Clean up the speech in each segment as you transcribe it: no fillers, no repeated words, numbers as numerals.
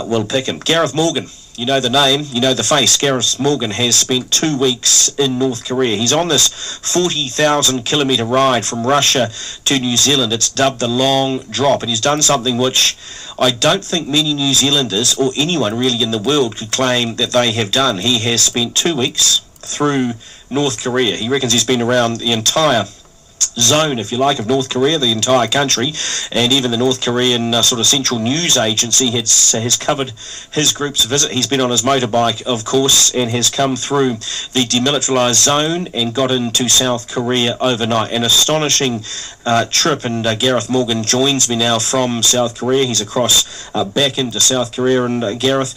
will pick him. Gareth Morgan. You know the name, you know the face. Gareth Morgan has spent 2 weeks in North Korea. He's on this 40,000 kilometre ride from Russia to New Zealand. It's dubbed the long drop, and he's done something which I don't think many New Zealanders or anyone really in the world could claim that they have done. He has spent 2 weeks through North Korea. He reckons he's been around the entire zone, if you like, of North Korea, the entire country, and even the North Korean sort of central news agency has covered his group's visit. He's been on his motorbike, of course, and has come through the demilitarized zone and got into South Korea overnight. An astonishing trip, and Gareth Morgan joins me now from South Korea. He's across back into South Korea, and Gareth,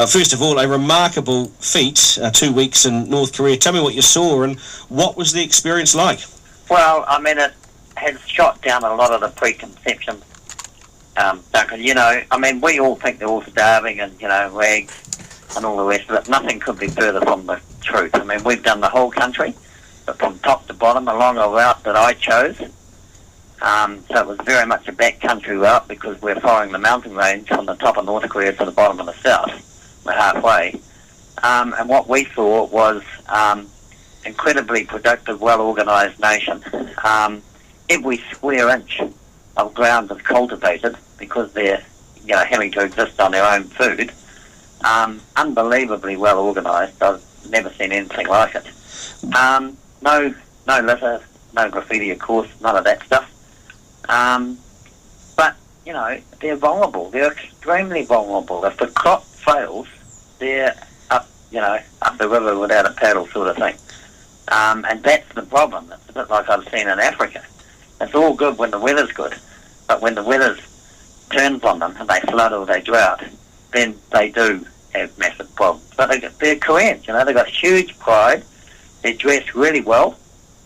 first of all, a remarkable feat, 2 weeks in North Korea. Tell me what you saw and what was the experience like? Well, I mean, it has shot down a lot of the preconceptions, Duncan. You know, I mean, we all think they're all starving and, you know, rags and all the rest of it. Nothing could be further from the truth. I mean, we've done the whole country, but from top to bottom along a route that I chose. So it was very much a backcountry route because we're following the mountain range from the top of North Korea to the bottom of the south. We're halfway. And what we saw was incredibly productive, well-organised nation. Every square inch of ground is cultivated because they're, you know, having to exist on their own food. Unbelievably well-organised. I've never seen anything like it. No litter, no graffiti, of course, none of that stuff. But, you know, they're vulnerable. They're extremely vulnerable. If the crop fails, they're up the river without a paddle sort of thing. And that's the problem. It's a bit like I've seen in Africa. It's all good when the weather's good, but when the weather turns on them and they flood or they drought, then they do have massive problems. But they're Koreans, you know, they've got huge pride. They're dressed really well,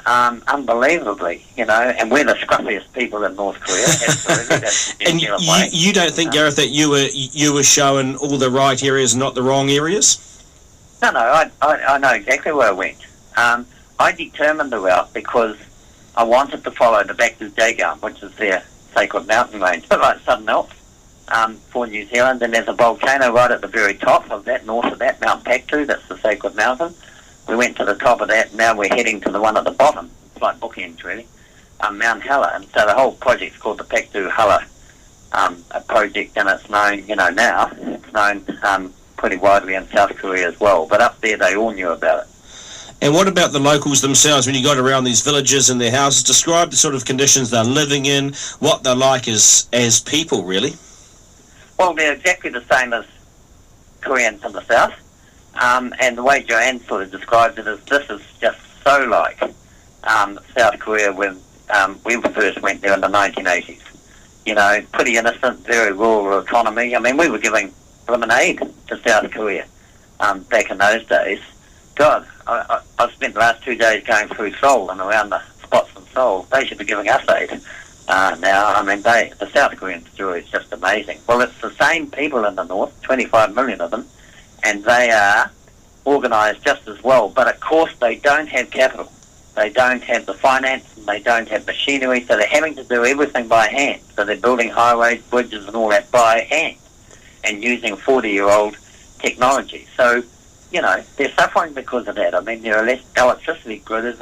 unbelievably, you know, and we're the scruffiest people in North Korea. Absolutely, that's the New Zealand way. You don't think, Gareth, that you were shown all the right areas, not the wrong areas? No, I know exactly where I went. I determined the route because I wanted to follow the Baktu Daegang, which is their sacred mountain range, a bit like Southern Alps for New Zealand, and there's a volcano right at the very top of that, north of that, Mount Baktu, that's the sacred mountain. We went to the top of that, now we're heading to the one at the bottom. It's like bookends, really, Mount Halla, and so the whole project's called the Baktu Halla project, and it's known, you know, now, it's known pretty widely in South Korea as well, but up there they all knew about it. And what about the locals themselves? When you got around these villages and their houses, describe the sort of conditions they're living in, what they're like as people, really. Well, they're exactly the same as Koreans in the south. And the way Joanne sort of described it is this is just so like South Korea when we first went there in the 1980s. You know, pretty innocent, very rural economy. I mean, we were giving lemonade to South Korea back in those days. God, I've spent the last 2 days going through Seoul and around the spots in Seoul. They should be giving us aid now. I mean, the South Korean story is just amazing. Well, it's the same people in the north, 25 million of them, and they are organised just as well. But, of course, they don't have capital. They don't have the finance and they don't have machinery, so they're having to do everything by hand. So they're building highways, bridges and all that by hand and using 40-year-old technology. So, you know, they're suffering because of that. I mean, their electricity grid is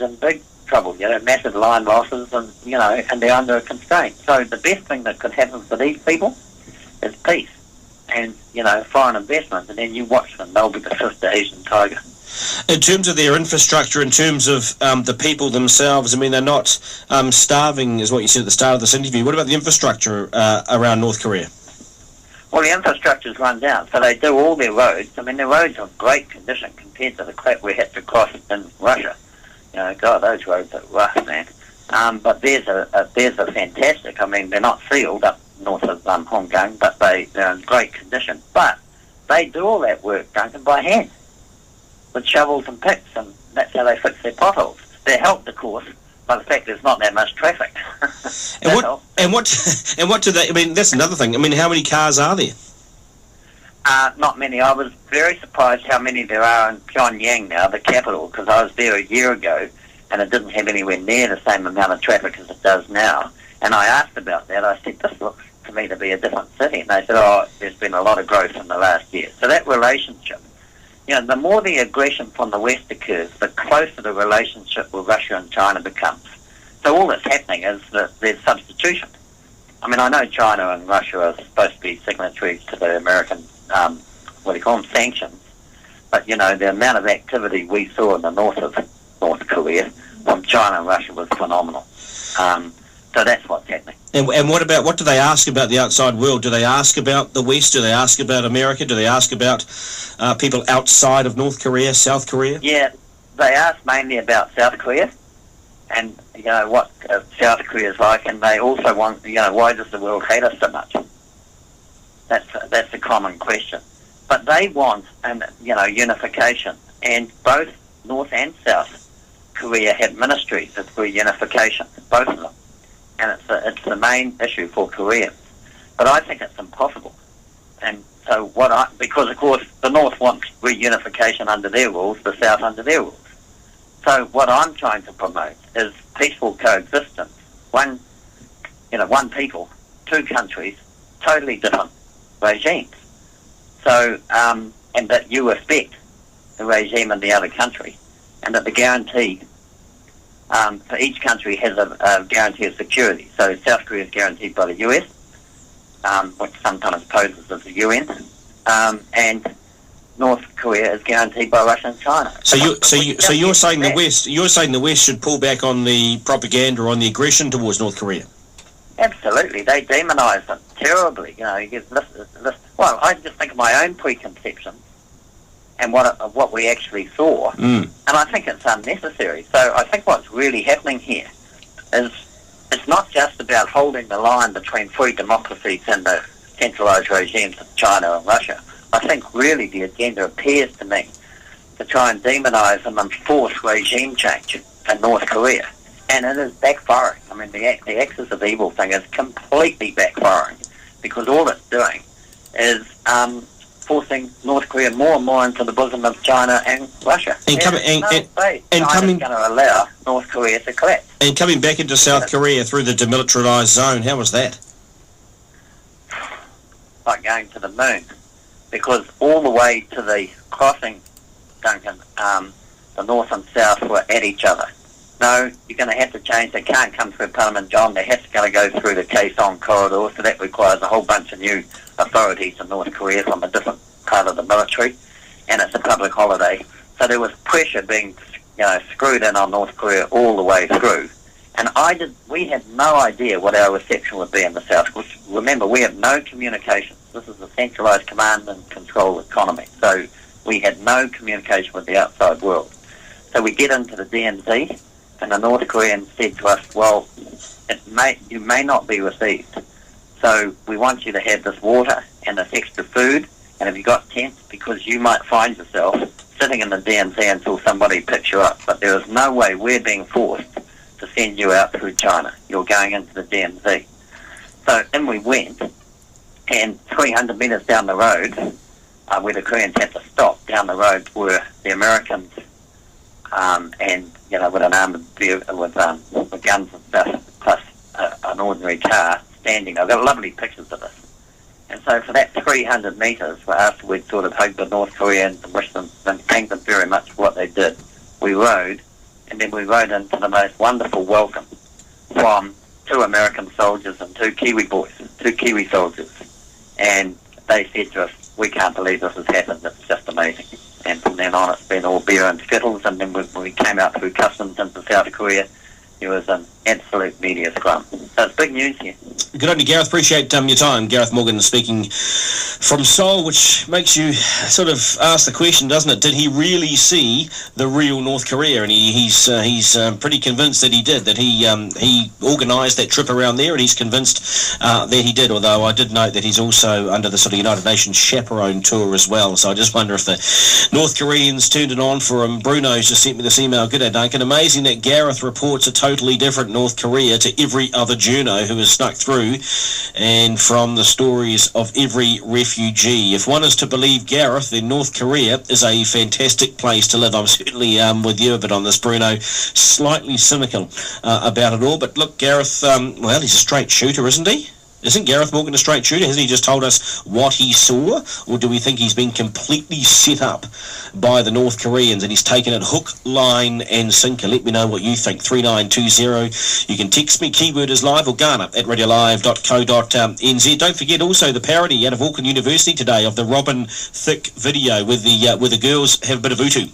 in big trouble, you know, massive line losses and, you know, and they're under a constraint. So the best thing that could happen for these people is peace and, you know, foreign investment, and then you watch them. They'll be the fifth Asian tiger. In terms of their infrastructure, in terms of the people themselves, I mean, they're not starving, is what you said at the start of this interview. What about the infrastructure around North Korea? Well, the infrastructure's run down, so they do all their roads. I mean, their roads are in great condition compared to the crap we had to cross in Russia. You know, God, those roads are rough, man. But theirs are fantastic. I mean, they're not sealed up north of Hong Kong, but they're in great condition. But they do all that work, Duncan, by hand, with shovels and picks, and that's how they fix their potholes. They're helped, of course, by the fact there's not that much traffic. And what do they? I mean, that's another thing. I mean, how many cars are there? Not many. I was very surprised how many there are in Pyongyang now, the capital, because I was there a year ago and it didn't have anywhere near the same amount of traffic as it does now. And I asked about that. I said, this looks to me to be a different city. And they said, oh, there's been a lot of growth in the last year. So that relationship, the more the aggression from the West occurs, the closer the relationship with Russia and China becomes. So all that's happening is that there's substitution. I mean, I know China and Russia are supposed to be signatories to the American, sanctions. But, the amount of activity we saw in the north of North Korea from China and Russia was phenomenal. So that's what's happening. And what do they ask about the outside world? Do they ask about the West? Do they ask about America? Do they ask about people outside of North Korea, South Korea? Yeah, they ask mainly about South Korea and, what South Korea is like. And they also want, why does the world hate us so much? That's a common question. But they want, unification. And both North and South Korea have ministries for unification, both of them. And it's the main issue for Koreans. But I think it's impossible. And so because of course the North wants reunification under their rules, the South under their rules. So what I'm trying to promote is peaceful coexistence. One people, two countries, totally different regimes. So, and that you respect the regime in the other country, and that the guarantee for each country has a guarantee of security. So South Korea is guaranteed by the US, which sometimes poses as the UN, and North Korea is guaranteed by Russia and China. So you're saying the West should pull back on the propaganda, on the aggression towards North Korea? Absolutely, they demonise them terribly. You get well, I just think of my own preconceptions and what we actually saw, and I think it's unnecessary. So I think what's really happening here is it's not just about holding the line between free democracies and the centralised regimes of China and Russia. I think really the agenda appears to me to try and demonise and enforce regime change in North Korea. And it is backfiring. I mean, the axis of evil thing is completely backfiring, because all it's doing is forcing North Korea more and more into the bosom of China and Russia. China's going to allow North Korea to collapse. And coming back into South Korea through the demilitarized zone, how was that? Like going to the moon, because all the way to the crossing, Duncan, the North and South were at each other. No, you're going to have to change. They can't come through Parliament John. They have to go through the Kaesong corridor, so that requires a whole bunch of new authorities in North Korea from a different part of the military, and it's a public holiday. So there was pressure being, screwed in on North Korea all the way through. And we had no idea what our reception would be in the South. Remember, we have no communications. This is a centralised command and control economy. So we had no communication with the outside world. So we get into the DMZ, and the North Koreans said to us, well, you may not be received. So we want you to have this water and this extra food, and have you got tents? Because you might find yourself sitting in the DMZ until somebody picks you up. But there is no way we're being forced to send you out through China. You're going into the DMZ. So in we went, and 300 metres down the road, where the Koreans had to stop down the road, were the Americans, and with an armored vehicle, with guns and stuff, plus an ordinary car standing. I've got lovely pictures of this. And so for that 300 metres, after we'd sort of hugged the North Koreans and wished them and thanked them very much for what they did, we rode, and then we rode into the most wonderful welcome from two American soldiers and two Kiwi soldiers. And they said to us, we can't believe this has happened, it's just amazing. And from then on, it's been all beer and skittles. And then when we came out through customs into South Korea, it was an absolute media scrum. So it's big news here. Good on you, Gareth. Appreciate your time. Gareth Morgan speaking from Seoul, which makes you sort of ask the question, doesn't it? Did he really see the real North Korea? And he's pretty convinced that he did, that he organised that trip around there, and he's convinced that he did, although I did note that he's also under the sort of United Nations chaperone tour as well. So I just wonder if the North Koreans turned it on for him. Bruno's just sent me this email. Good day, Duncan. Amazing that Gareth reports a totally different North Korea to every other journo who has snuck through, and from the stories of every refugee. If one is to believe Gareth, then North Korea is a fantastic place to live. I'm certainly with you a bit on this, Bruno. Slightly cynical about it all, but look, Gareth, well, he's a straight shooter, isn't he? Isn't Gareth Morgan a straight shooter? Hasn't he just told us what he saw? Or do we think he's been completely set up by the North Koreans and he's taken it hook, line and sinker? Let me know what you think. 3920. You can text me, keyword is live, or Garner at radiolive.co.nz. Don't forget also the parody out of Auckland University today of the Robin Thicke video with the girls have a bit of utu.